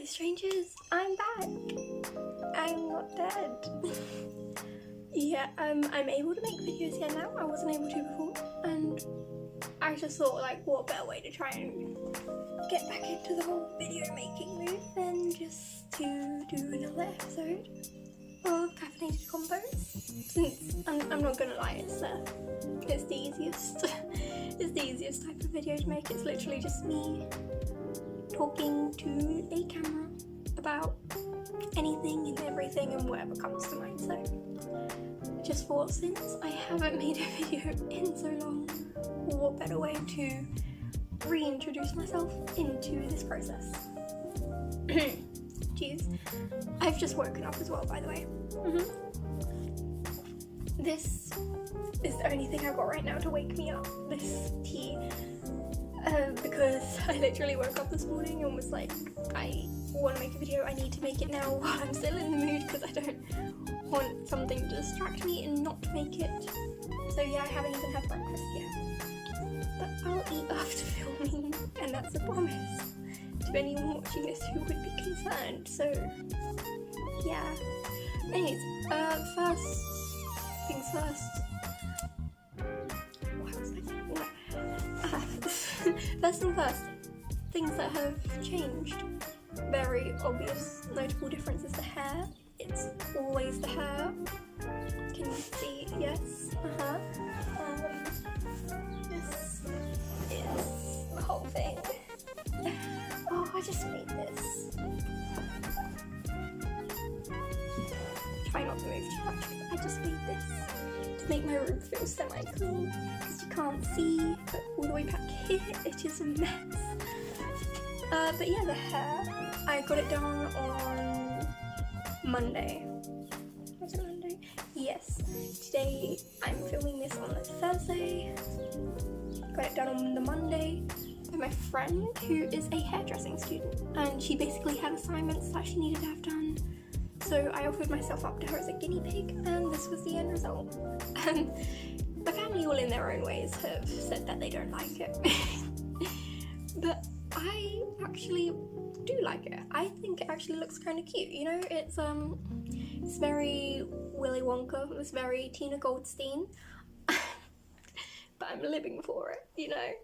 strangers, I'm back. I'm not dead. Yeah, I'm able to make videos again now. I wasn't able to before, and I just thought, like, what better way to try and get back into the whole video making mood than just to do another episode of Caffeinated Convos. Since I'm not gonna lie, it's the easiest it's the easiest type of video to make. It's literally just me talking to a camera about anything and everything and whatever comes to mind. So just thought, since I haven't made a video in so long, what better way to reintroduce myself into this process. Jeez, I've just woken up as well, by the way. This is the only thing I've got right now to wake me up, this tea, because I literally woke up this morning and was like, I want to make a video, I need to make it now while I'm still in the mood, because I don't want something to distract me and not make it. So yeah, I haven't even had breakfast yet, but I'll eat after filming, and that's a promise to anyone watching this who would be concerned. So yeah, anyways, first things first. First thing first, things that have changed. Very obvious, notable difference is the hair. It's always the hair. Can you see? Yes. This is the whole thing. Oh, I just made this. Try not to move too much. I just made this to make my room feel semi-clean, because you can't see, but all the way back here it is a mess. But yeah, the hair, I got it done on Monday. Was it Monday? Yes. Today I'm filming this on a Thursday. Got it done on the Monday by my friend who is a hairdressing student, and she basically had assignments that she needed to have done. So I offered myself up to her as a guinea pig, and this was the end result. My family, all in their own ways, have said that they don't like it. But I actually do like it. I think it actually looks kind of cute, you know? It's very Willy Wonka, it was very Tina Goldstein. But I'm living for it, you know?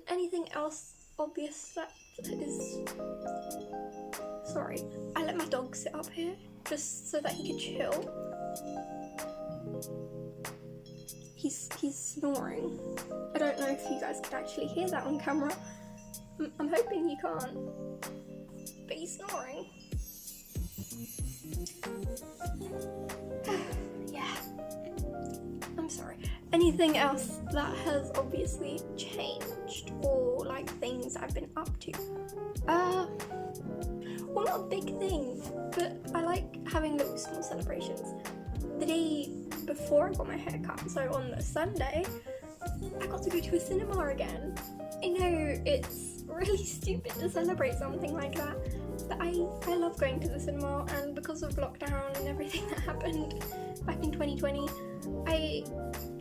Anything else obvious that is... Sorry, I let my dog sit up here just so that he can chill. He's snoring. I don't know if you guys can actually hear that on camera. I'm hoping you can't, but he's snoring. Yeah, I'm sorry. Anything else that has obviously changed, or like things I've been up to? Well, not a big thing, but I like having little small celebrations. The day before I got my hair cut, so on the Sunday, I got to go to a cinema again. I know it's really stupid to celebrate something like that, but I love going to the cinema, and because of lockdown and everything that happened back in 2020, I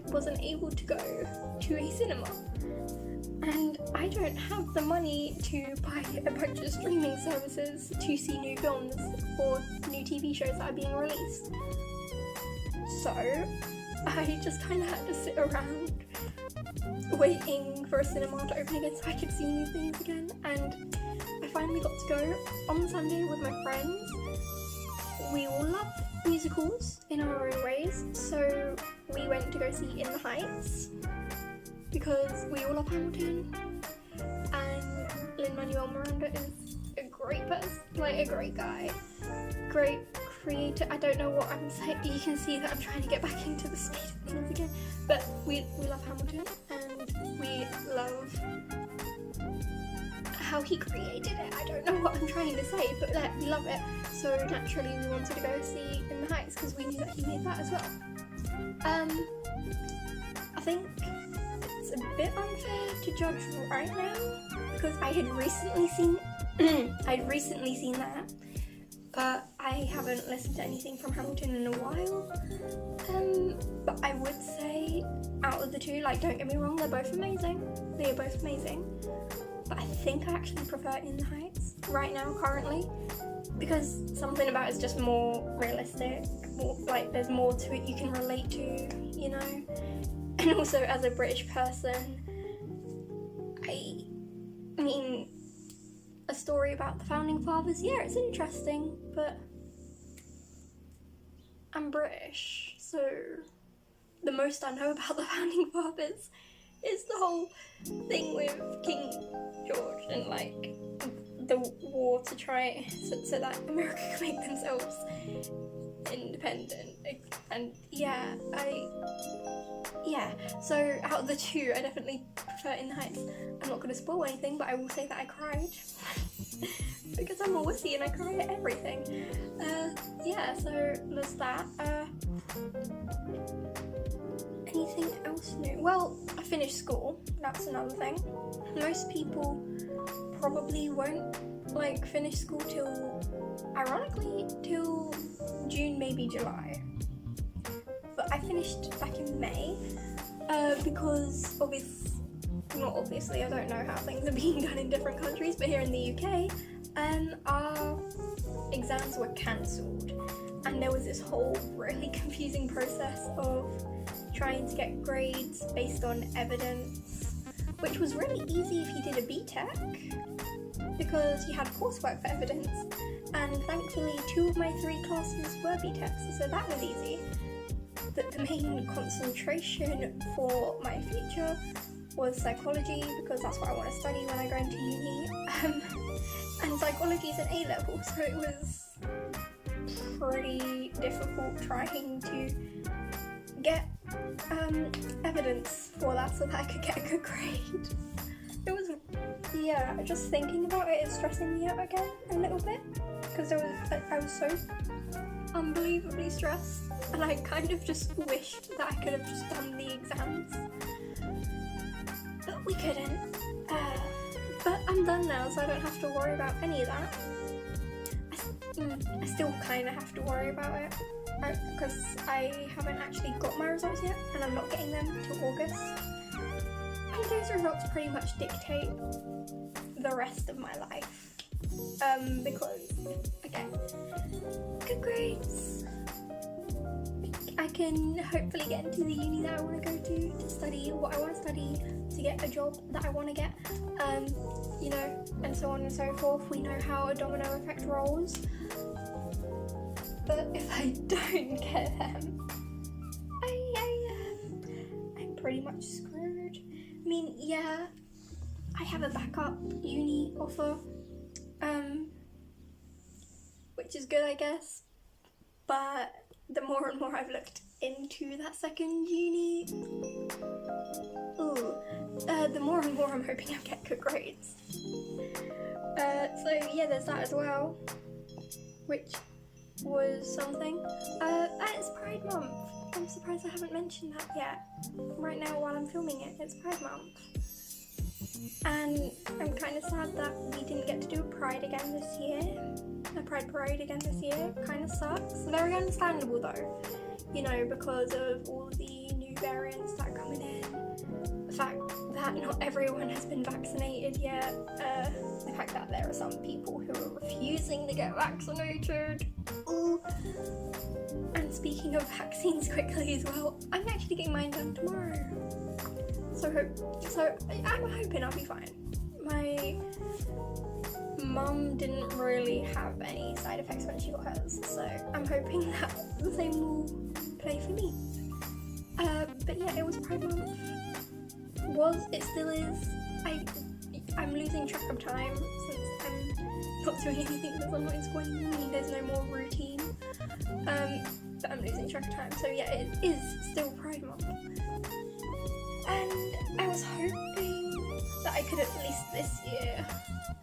wasn't able to go to a cinema. And I don't have the money to buy a bunch of streaming services to see new films or new TV shows that are being released. So I just kind of had to sit around waiting for a cinema to open again so I could see new things again. And I finally got to go on Sunday with my friends. We all love musicals in our own ways, so we went to go see In the Heights, because we all love Hamilton, and Lin-Manuel Miranda is a great person, like a great guy, great creator. I don't know what I'm saying. You can see that I'm trying to get back into the speed of things again, but we love Hamilton, and we love how he created it. I don't know what I'm trying to say, but we love it. So naturally we wanted to go see In the Heights, because we knew that he made that as well. I think it's a bit unfair to judge right now, because I had recently seen that, but I haven't listened to anything from Hamilton in a while. But I would say, out of the two, like, don't get me wrong, they're both amazing. They are both amazing. but I think I actually prefer In the Heights right now, currently, because something about it's just more realistic, more, like there's more to it you can relate to, you know. And also, as a British person, I mean, a story about the founding fathers, yeah, it's interesting, but I'm British, so the most I know about the founding fathers is the whole thing with King George and like the war to try so that America can make themselves independent. And so out of the two, I definitely prefer In the Heights. I'm not going to spoil anything, but I will say that I cried because I'm a wussy and I cry at everything. So there's that. Anything else new? Well, I finished school, that's another thing. Most people probably won't like finish school ironically till June, maybe July. But I finished back in May, because not obviously, I don't know how things are being done in different countries, but here in the UK, our exams were cancelled, and there was this whole really confusing process of trying to get grades based on evidence, which was really easy if you did a BTEC, because you had coursework for evidence, and thankfully 2 of my 3 classes were BTECs, so that was easy. But the main concentration for my future was psychology, because that's what I want to study when I go into uni, and psychology is an A-level, so it was pretty difficult trying to get evidence for that so that I could get a good grade. It was, just thinking about it is stressing me out again a little bit, because I was so unbelievably stressed, and I kind of just wished that I could have just done the exams, but we couldn't. But I'm done now, so I don't have to worry about any of that. I still kind of have to worry about it, because I haven't actually got my results yet, and I'm not getting them till August. And those results pretty much dictate the rest of my life. Because, again, good grades, I can hopefully get into the uni that I want to go to study what I want to study, to get a job that I want to get, and so on and so forth. We know how a domino effect rolls. But if I don't get them, I'm pretty much screwed. I mean, yeah, I have a backup uni offer, which is good, I guess, but the more and more I've looked into that second uni, the more and more I'm hoping I get good grades. So yeah, there's that as well, which was something. And it's Pride Month. I'm surprised I haven't mentioned that yet. Right now, while I'm filming it, it's Pride Month. And I'm kind of sad that we didn't get to do a Pride again this year. A Pride Parade again this year. Kind of sucks. Very understandable though. Because of all the new variants that are coming in. The fact that not everyone has been vaccinated yet. The fact that there are some people who are refusing to get vaccinated. Ooh. And speaking of vaccines quickly as well, I'm actually getting mine done tomorrow. So I'm hoping I'll be fine. My mum didn't really have any side effects when she got hers, so I'm hoping that the same will play for me. But yeah, it was Pride Month. It still is. I'm losing track of time since I'm not doing anything because I'm not in school anymore. There's no more routine. But I'm losing track of time. So yeah, it is still Pride Month. And I was hoping that I could at least this year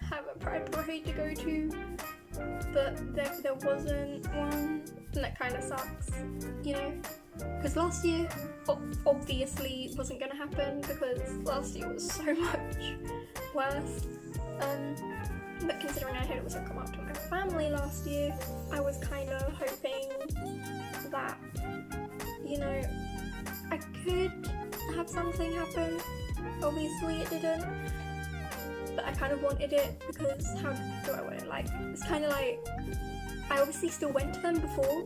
have a Pride Parade to go to, but there wasn't one, and that kind of sucks, because last year obviously wasn't going to happen because last year was so much worse, but considering I had also come up to my family last year, I was kind of hoping that, I could have something happen. Obviously it didn't, but I kind of wanted it because how do I want it? Like, it's kind of like, I obviously still went to them before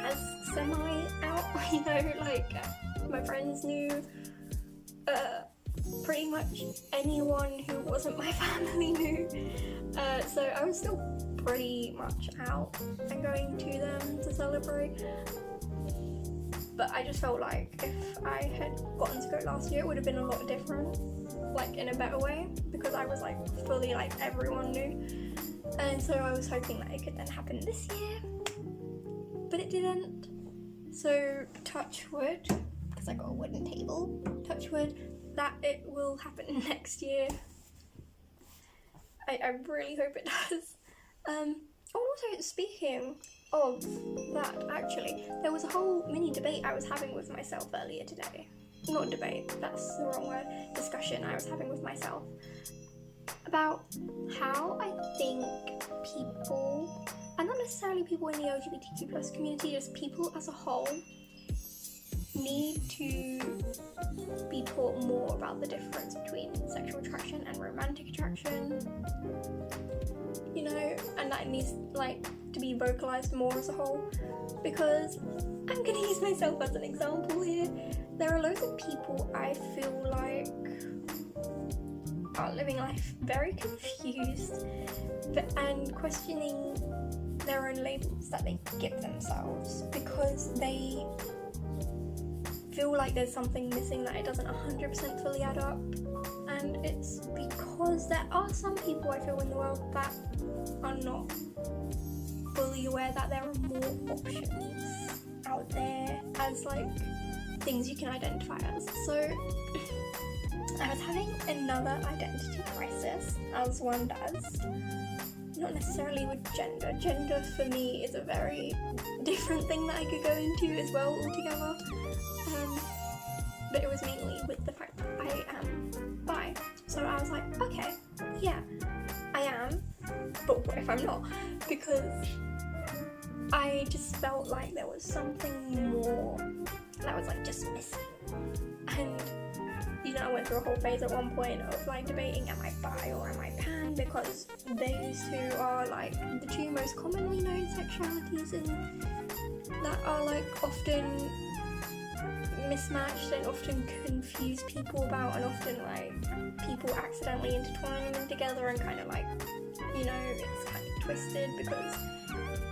as semi out, you know, like my friends knew, pretty much anyone who wasn't my family knew, so I was still pretty much out and going to them to celebrate. But I just felt like if I had gotten to go last year, it would have been a lot different, like in a better way, because I was like fully like everyone knew. And so I was hoping that it could then happen this year, but it didn't. So touch wood, because I got a wooden table, touch wood, that it will happen next year. I really hope it does. Also, speaking of that, actually, there was a whole mini debate I was having with myself earlier today. Not debate, that's the wrong word. Discussion I was having with myself about how I think people, and not necessarily people in the LGBTQ+ community, just people as a whole, need to be taught more about the difference between sexual attraction and romantic attraction, you know, and that it needs like to be vocalized more as a whole, because I'm gonna use myself as an example here. There are loads of people I feel like are living life very confused and questioning their own labels that they give themselves, because they feel like there's something missing, that it doesn't 100% fully add up. And it's because there are some people I feel in the world that are not fully aware that there are more options out there as like things you can identify as. So I was having another identity crisis, as one does. Not necessarily with gender. Gender for me is a very different thing that I could go into as well altogether. But it was mainly with the fact that I am bi. So I was like, okay, yeah, I am, but what if I'm not? Because I just felt like there was something more that was like just missing. And you know, I went through a whole phase at one point of like debating, am I bi or am I pan, because those two are like the two most commonly known sexualities and that are like often mismatched and often confuse people about, and often like people accidentally intertwine them together and kind of like, you know, it's kind of twisted because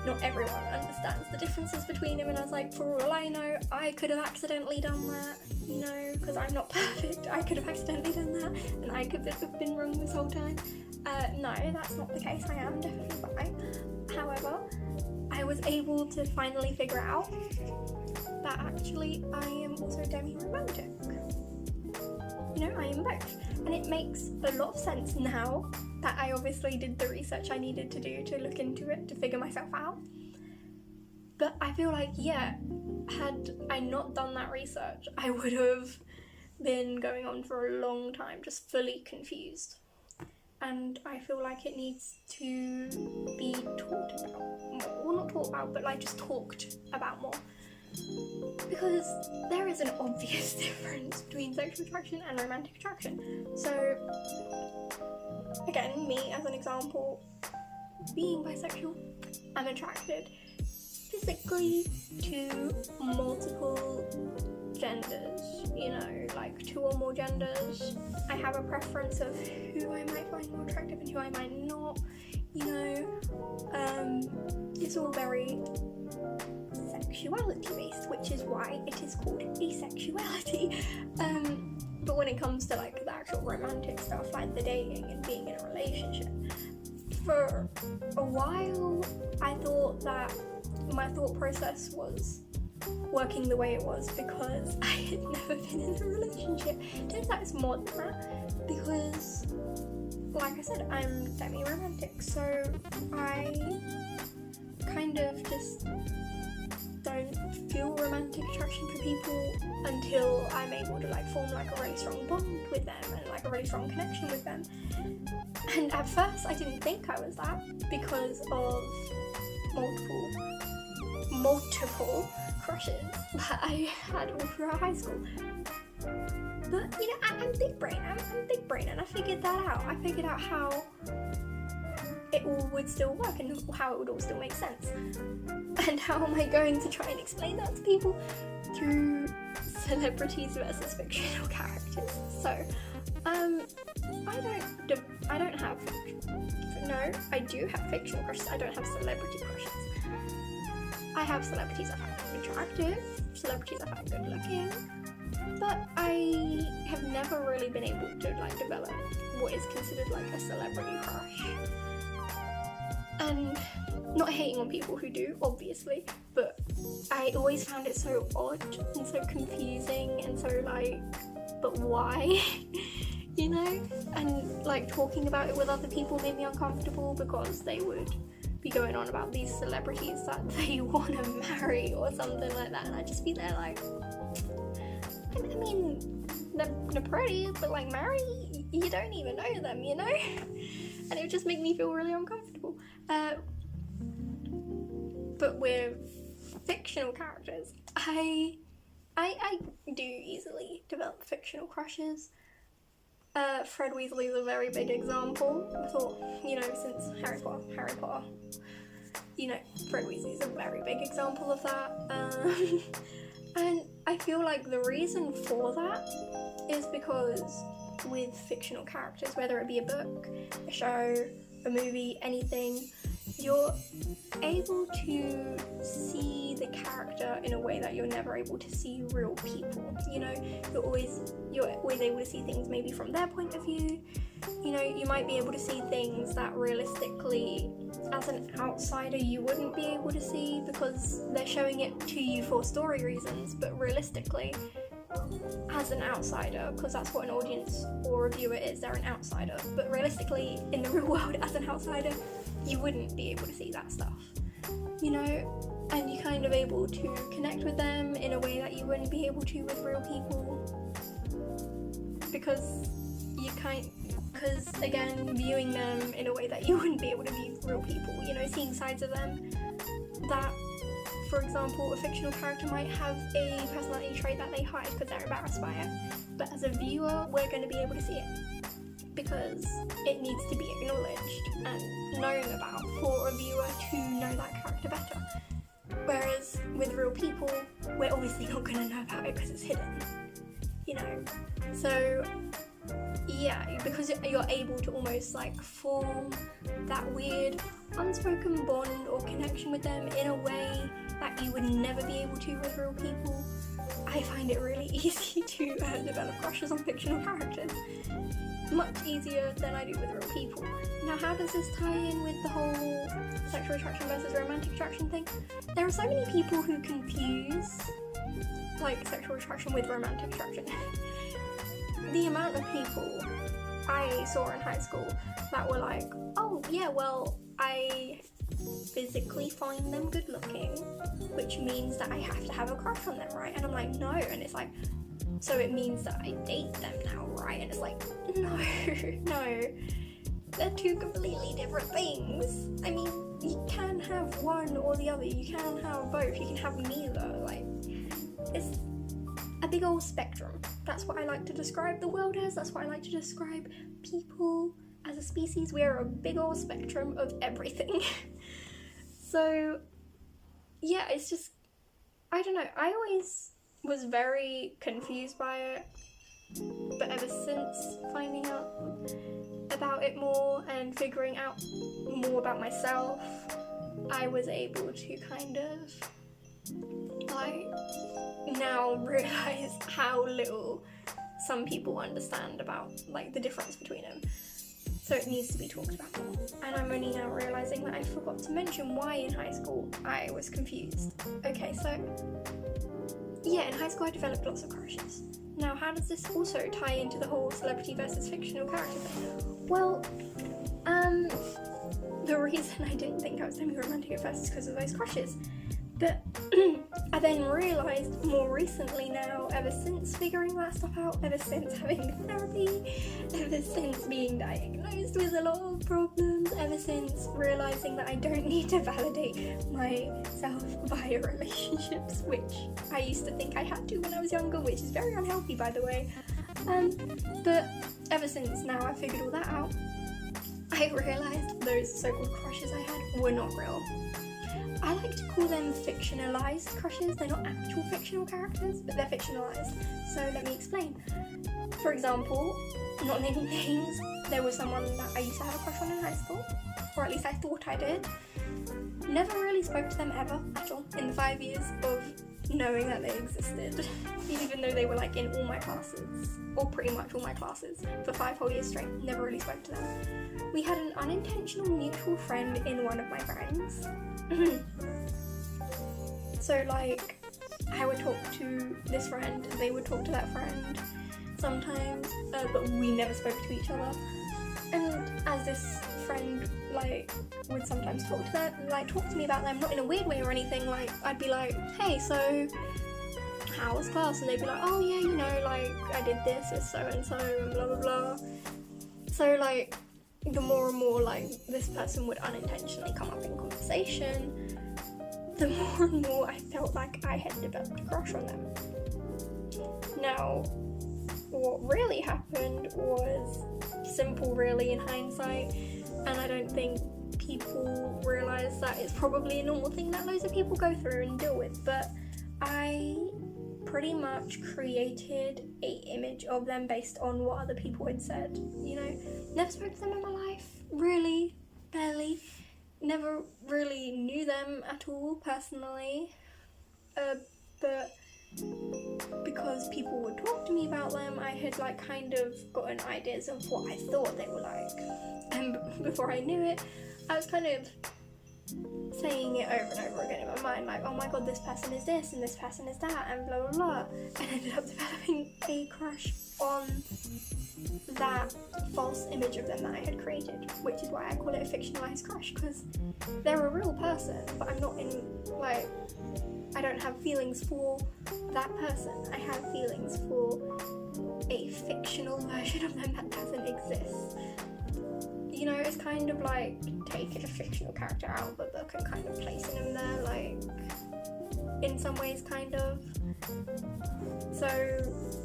not everyone understands the differences between them. And I was like, for all I know, I could have accidentally done that, you know, because I'm not perfect. I could have accidentally done that and I could have been wrong this whole time. No, that's not the case. I am definitely bi. However, I was able to finally figure out that actually I am also demi-romantic. You know, I am both. And it makes a lot of sense now that I obviously did the research I needed to do to look into it, to figure myself out. But I feel like, yeah, had I not done that research, I would have been going on for a long time just fully confused. And I feel like it needs to be talked about more. Well, not talked about, but like just talked about more. Because there is an obvious difference between sexual attraction and romantic attraction. So, again, me as an example, being bisexual, I'm attracted physically to multiple genders, you know, like 2 or more genders. I have a preference of who I might find more attractive and who I might not, you know. It's all very sexuality based, which is why it is called asexuality. But when it comes to like the actual romantic stuff, like the dating and being in a relationship, for a while I thought that my thought process was working the way it was because I had never been in a relationship. Turns out it's more than that, because like I said, I'm demi-romantic, so I kind of just don't feel romantic attraction for people until I'm able to like form like a really strong bond with them and like a really strong connection with them. And at first I didn't think I was that because of multiple crushes that I had all throughout high school. But, you know, I'm big brain. I'm big brain, and I figured that out. I figured out how it all would still work and how it would all still make sense. And how am I going to try and explain that to people? Through celebrities versus fictional characters. So, I do have fictional crushes. I don't have celebrity crushes. I have celebrities I find attractive, celebrities I find good looking, but I have never really been able to like develop what is considered like a celebrity crush. And not hating on people who do, obviously, but I always found it so odd and so confusing and so like, but why? You know? And like talking about it with other people made me uncomfortable because they would be going on about these celebrities that they want to marry or something like that, and I'd just be there like, I mean, they're pretty, but like marry, you don't even know them, you know? And it would just make me feel really uncomfortable. But with fictional characters, I do easily develop fictional crushes. Fred Weasley is a very big example. I thought, you know, since Harry Potter, you know, Fred Weasley is a very big example of that. And I feel like the reason for that is because with fictional characters, whether it be a book, a show, a movie, anything, you're able to see the character in a way that you're never able to see real people. You know, you're always able to see things maybe from their point of view. You know, you might be able to see things that realistically, as an outsider, you wouldn't be able to see because they're showing it to you for story reasons, but realistically, as an outsider, because that's what an audience or a viewer is, they're an outsider, but realistically, in the real world, as an outsider, you wouldn't be able to see that stuff, you know, and you're kind of able to connect with them in a way that you wouldn't be able to with real people, because again, viewing them in a way that you wouldn't be able to view real people, you know, seeing sides of them that, for example, a fictional character might have a personality trait that they hide because they're embarrassed by it, but as a viewer, we're going to be able to see it because it needs to be acknowledged and known about for a viewer to know that character better. Whereas with real people, we're obviously not going to know about it because it's hidden, you know. So yeah, because you're able to almost like form that weird unspoken bond or connection with them in a way that you would never be able to with real people. I find it really easy to develop crushes on fictional characters. Much easier than I do with real people. Now, how does this tie in with the whole sexual attraction versus romantic attraction thing? There are so many people who confuse like sexual attraction with romantic attraction. The amount of people I saw in high school that were like, oh yeah, well, I physically find them good looking, which means that I have to have a crush on them, right? And I'm like, no. And it's like, so it means that I date them now, right? And it's like, no, they're two completely different things. I mean, you can have one or the other, you can have both, you can have neither. Like, it's a big old spectrum. That's what I like to describe the world as, that's what I like to describe people as a species. We are a big old spectrum of everything. So yeah, it's just, I don't know, I always was very confused by it, but ever since finding out about it more and figuring out more about myself, I was able to kind of like now realize how little some people understand about like the difference between them. So it needs to be talked about more. And I'm only now realizing that I forgot to mention why in high school I was confused. Okay, so yeah, in high school I developed lots of crushes. Now, how does this also tie into the whole celebrity versus fictional character thing? Well, the reason I didn't think I was semi-romantic at first is because of those crushes. But I then realised more recently now, ever since figuring that stuff out, ever since having therapy, ever since being diagnosed with a lot of problems, ever since realising that I don't need to validate myself via relationships, which I used to think I had to when I was younger, which is very unhealthy, by the way. But ever since now I've figured all that out, I realised those so-called crushes I had were not real. I like to call them fictionalized crushes. They're not actual fictional characters, but they're fictionalized. So let me explain. For example, not naming names, there was someone that I used to have a crush on in high school, or at least I thought I did. Never really spoke to them ever at all in the 5 years of knowing that they existed, even though they were like in all my classes, or pretty much all my classes, for 5 whole years straight. Never really spoke to them. We had an unintentional mutual friend in one of my friends. So like, I would talk to this friend, they would talk to that friend sometimes, but we never spoke to each other. And as this friend like would sometimes talk to me about them, not in a weird way or anything, like I'd be like, hey, so how was class? And they'd be like, oh yeah, you know, like I did this with so and so and blah blah blah. So like, the more and more like this person would unintentionally come up in conversation, the more and more I felt like I had developed a crush on them. Now, what really happened was simple really in hindsight, and I don't think people realise that it's probably a normal thing that loads of people go through and deal with, but I pretty much created a image of them based on what other people had said, you know. Never spoke to them in my life, really, barely. Never really knew them at all personally, but because people would talk to me about them, I had like kind of gotten ideas of what I thought they were like, and before I knew it, I was kind of saying it over and over again in my mind, like, oh my god, this person is this and this person is that and blah blah blah, and ended up developing a crush on that false image of them that I had created, which is why I call it a fictionalized crush, because they're a real person, but I'm not in, like, I don't have feelings for that person. I have feelings for a fictional version of them that doesn't exist. You know, it's kind of like taking a fictional character out of the book and kind of placing him there, like, in some ways, kind of. So,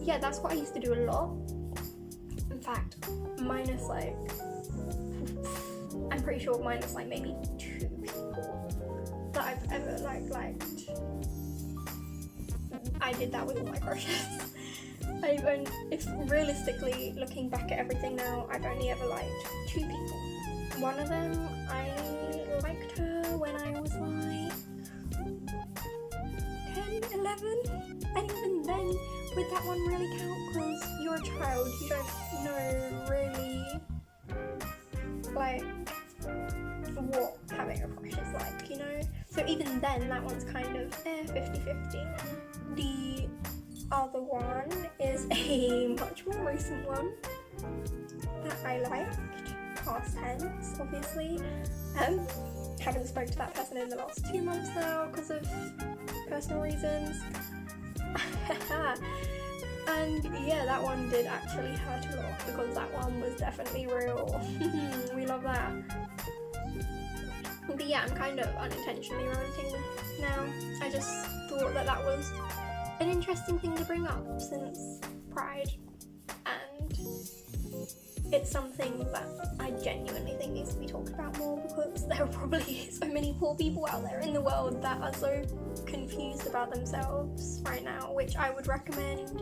yeah, that's what I used to do a lot. In fact, minus, like, I'm pretty sure minus, like, maybe 2 people that I've ever, like, liked. I did that with all my crushes. If realistically, looking back at everything now, I've only ever liked 2 people. One of them, I liked her when I was like 10, 11, and even then, would that one really count? Because you're a child, you don't know really, like, what having a crush is like, you know? So even then, that one's kind of 50-50. The other one is a much more recent one that I liked, past tense, obviously. Haven't spoke to that person in the last 2 months now because of personal reasons. And yeah, that one did actually hurt a lot because that one was definitely real. We love that. But yeah, I'm kind of unintentionally ranting now. I just thought that that was an interesting thing to bring up since Pride, and it's something that I genuinely think needs to be talked about more, because there are probably so many poor people out there in the world that are so confused about themselves right now, which I would recommend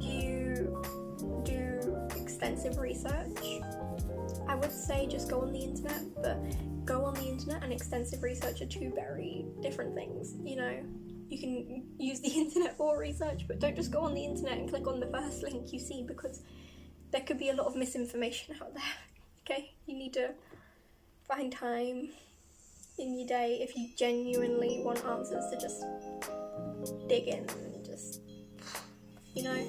you do extensive research. I would say just go on the internet, but go on the internet and extensive research are 2 very different things, you know. You can use the internet for research, but don't just go on the internet and click on the first link you see, because there could be a lot of misinformation out there, okay? You need to find time in your day if you genuinely want answers to just dig in and just, you know.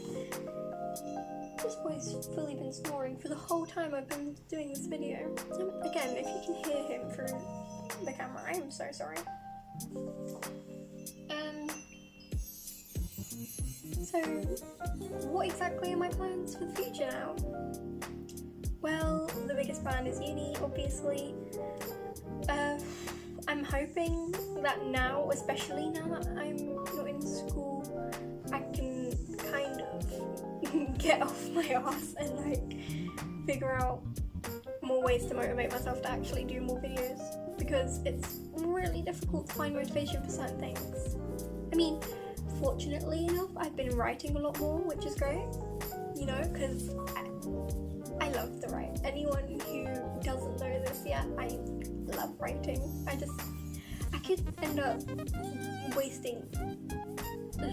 This boy's fully been snoring for the whole time I've been doing this video. Again, if you can hear him through the camera, I am so sorry. So, what exactly are my plans for the future now? Well, the biggest plan is uni, obviously. I'm hoping that now, especially now that I'm not in school, I can kind of get off my ass and like figure out more ways to motivate myself to actually do more videos, because it's really difficult to find motivation for certain things. I mean, fortunately enough, I've been writing a lot more, which is great, you know, because I love to write. Anyone who doesn't know this yet, I love writing. I could end up wasting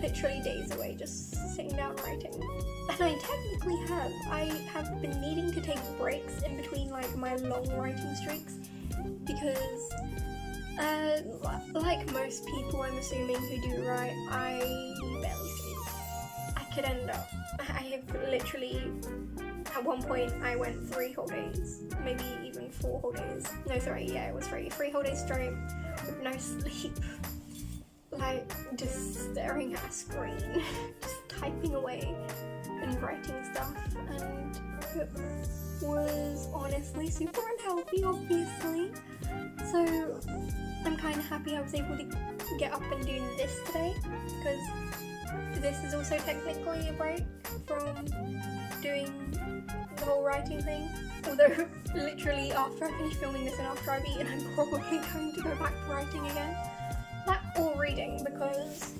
literally days away just sitting down writing. And I technically have. I have been needing to take breaks in between like my long writing streaks, because like most people, I'm assuming, who do write, I barely sleep. I could end up, I have literally, at one point I went 3 whole days, maybe even 4 whole days. No, sorry, yeah, it was 3 whole days straight with no sleep. Like, just staring at a screen, just typing away and writing stuff, and it was honestly super unhealthy, obviously. So I'm kind of happy I was able to get up and do this today, because this is also technically a break from doing the whole writing thing. Although literally after I finish filming this and after I've eaten, I'm probably going to go back to writing again. That or reading, because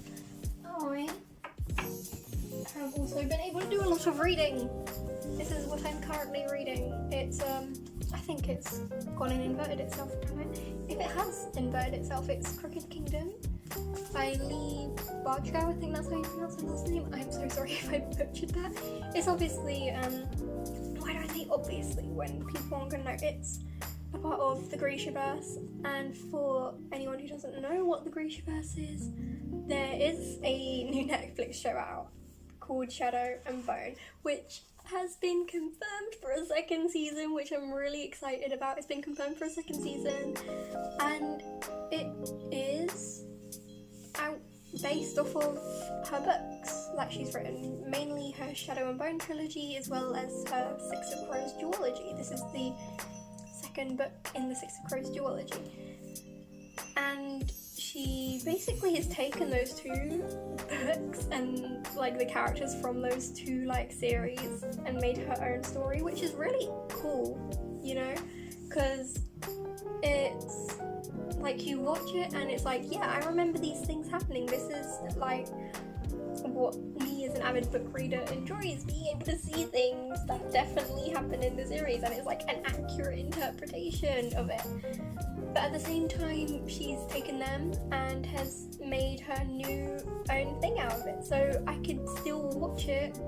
I have also been able to do a lot of reading. This is what I'm currently reading. It's I think it's gone and inverted itself, damn it. If it has inverted itself, it's Crooked Kingdom by 𝕊𝕆𝕀𝔸𝕃, I think that's how you pronounce her last name. I'm so sorry if I butchered that. It's obviously, why do I say obviously when people aren't gonna know? It's a part of the 𝕊𝕆𝕀𝔸𝕃, and for anyone who doesn't know what the 𝕊𝕆𝕀𝔸𝕃 is, there is a new Netflix show out called Shadow and Bone, which has been confirmed for a 2nd season, which I'm really excited about. It's been confirmed for a 2nd season, and it is based off of her books that she's written, mainly her Shadow and Bone trilogy, as well as her Six of Crows duology. This is the 2nd book in the Six of Crows duology, and she basically has taken those 2 books and like the characters from those 2 like series and made her own story, which is really cool, you know, because it's like you watch it and it's like, yeah, I remember these things happening. This is like what me as an avid book reader enjoys, being able to see things that definitely happen in the series, and it's like an accurate interpretation of it. But at the same time, she's taken them and has made her new own thing out of it. So I could still watch it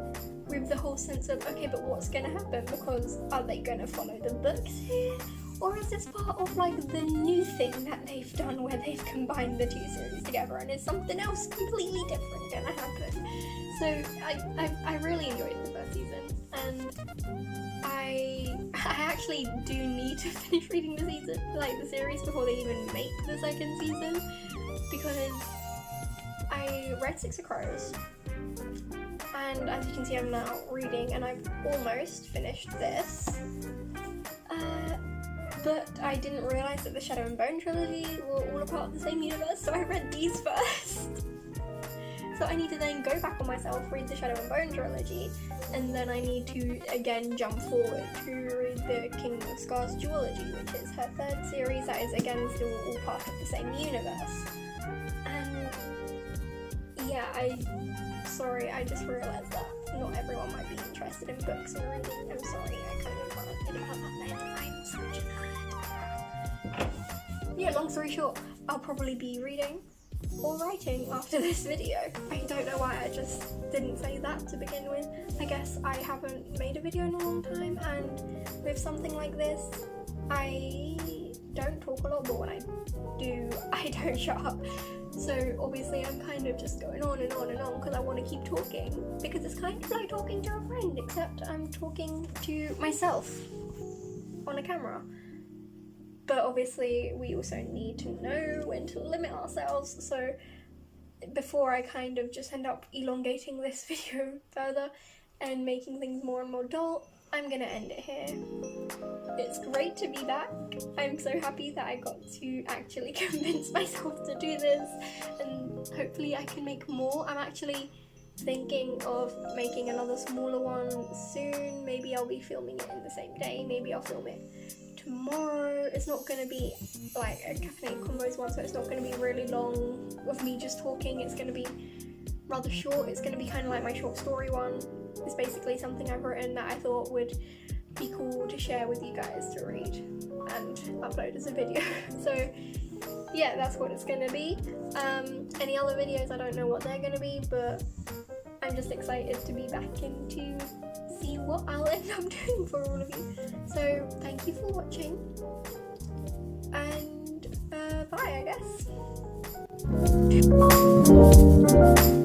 with the whole sense of, okay, but what's going to happen? Because are they going to follow the books here? Or is this part of like the new thing that they've done where they've combined the 2 series together and is something else completely different going to happen? So I really enjoyed the 1st season, and I actually do need to finish reading the season, like the series, before they even make the 2nd season, because I read Six of Crows, and as you can see I'm now reading, and I've almost finished this, but I didn't realise that the Shadow and Bone trilogy were all a part of the same universe, so I read these first. So I need to then go back on myself, read the Shadow and Bone trilogy, and then I need to again jump forward to read the King of Scars duology, which is her 3rd series that is again still all part of the same universe. And yeah, sorry, I just realised that not everyone might be interested in books and reading. I'm sorry, I kind of commented about that then. I'm such a nerd. Yeah, long story short, I'll probably be reading or writing after this video. I don't know why I just didn't say that to begin with. I guess I haven't made a video in a long time, and with something like this, I don't talk a lot, but when I do, I don't shut up. So obviously I'm kind of just going on and on and on because I want to keep talking, because it's kind of like talking to a friend, except I'm talking to myself on a camera. but obviously we also need to know when to limit ourselves. So before I kind of just end up elongating this video further and making things more and more dull, I'm gonna end it here. It's great to be back. I'm so happy that I got to actually convince myself to do this, and hopefully I can make more. I'm actually thinking of making another smaller one soon. Maybe I'll be filming it in the same day, maybe I'll film it tomorrow. It's not going to be like a Caffeinated Convos one, so it's not going to be really long of me just talking. It's going to be rather short. It's going to be kind of like my short story one. It's basically something I've written that I thought would be cool to share with you guys to read and upload as a video. So yeah, that's what it's going to be. Any other videos, I don't know what they're going to be, but I'm just excited to be back and to see what I'll end up doing for all of you. So thank you for watching, and bye, I guess.